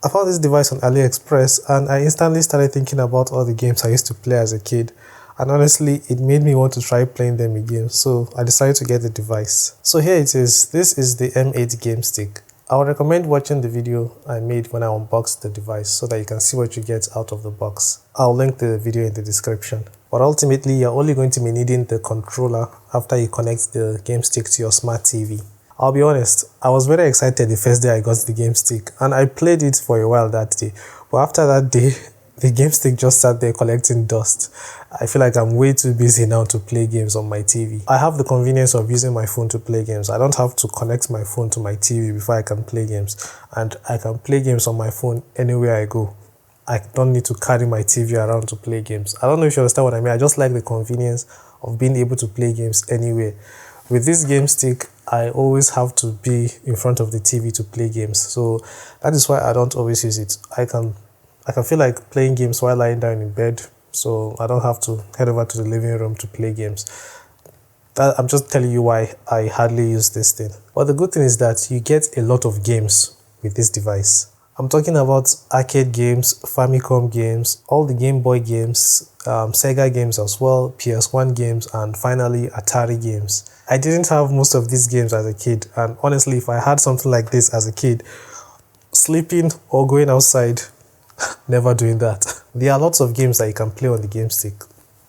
I found this device on AliExpress and I instantly started thinking about all the games I used to play as a kid. And honestly, it made me want to try playing them again, so I decided to get the device. So here it is. This is the M8 game stick. I would recommend watching the video I made when I unboxed the device so that you can see what you get out of the box. I'll link the video in the description. But ultimately, you're only going to be needing the controller after you connect the game stick to your smart TV. I'll be honest, I was very excited the first day I got the game stick and I played it for a while that day. But after that day, the game stick just sat there collecting dust. I feel like I'm way too busy now to play games on my TV. I have the convenience of using my phone to play games. I don't have to connect my phone to my TV before I can play games. And I can play games on my phone anywhere I go. I don't need to carry my TV around to play games. I don't know if you understand what I mean. I just like the convenience of being able to play games anywhere. With this game stick, I always have to be in front of the TV to play games. So that is why I don't always use it. I can feel like playing games while lying down in bed, so I don't have to head over to the living room to play games. I'm just telling you why I hardly use this thing. But the good thing is that you get a lot of games with this device. I'm talking about arcade games, Famicom games, all the Game Boy games, Sega games as well, PS1 games, and finally Atari games. I didn't have most of these games as a kid, and honestly, if I had something like this as a kid, sleeping or going outside, never doing that. There are lots of games that you can play on the game stick.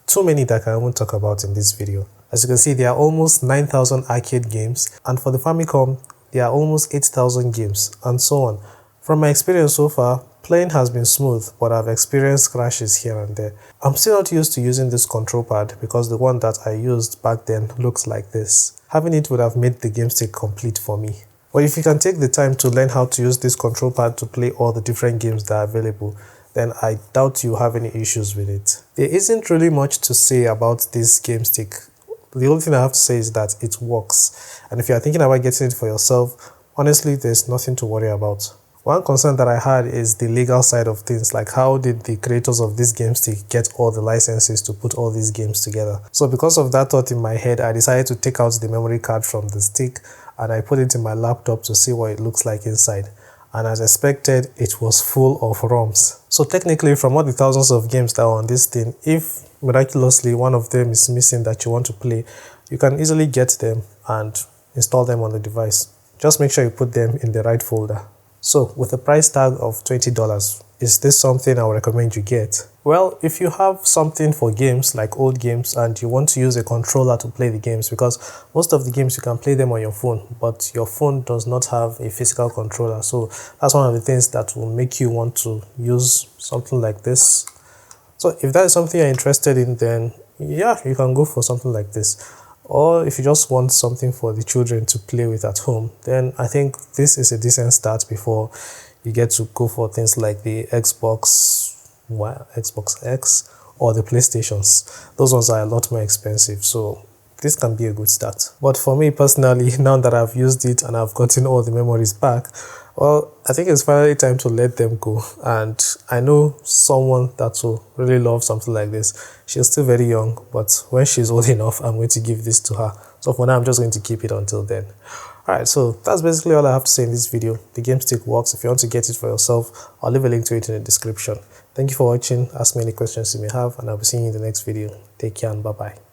Too many that I won't talk about in this video. As you can see, there are almost 9,000 arcade games, and for the Famicom, there are almost 8,000 games, and so on. From my experience so far, playing has been smooth, but I've experienced crashes here and there. I'm still not used to using this control pad because the one that I used back then looks like this. Having it would have made the game stick complete for me. But if you can take the time to learn how to use this control pad to play all the different games that are available, then I doubt you have any issues with it. There isn't really much to say about this game stick. The only thing I have to say is that it works. And if you are thinking about getting it for yourself, honestly, there's nothing to worry about. One concern that I had is the legal side of things, like how did the creators of this game stick get all the licenses to put all these games together? So because of that thought in my head, I decided to take out the memory card from the stick and I put it in my laptop to see what it looks like inside. And as expected, it was full of ROMs. So technically, from all the thousands of games that are on this thing, if miraculously one of them is missing that you want to play, you can easily get them and install them on the device. Just make sure you put them in the right folder. So with a price tag of $20, is this something I would recommend you get? Well, if you have something for games like old games and you want to use a controller to play the games, because most of the games you can play them on your phone, but your phone does not have a physical controller. So that's one of the things that will make you want to use something like this. So if that is something you're interested in, then yeah, you can go for something like this. Or if you just want something for the children to play with at home, then I think this is a decent start before you get to go for things like the Xbox X or the PlayStations. Those ones are a lot more expensive, so this can be a good start. But for me personally, now that I've used it and I've gotten all the memories back, well, I think it's finally time to let them go. And I know someone that will really love something like this. She's still very young, but when she's old enough, I'm going to give this to her. So for now, I'm just going to keep it until then. Alright, so that's basically all I have to say in this video. The game stick works. If you want to get it for yourself, I'll leave a link to it in the description. Thank you for watching. Ask me any questions you may have, and I'll be seeing you in the next video. Take care and bye-bye.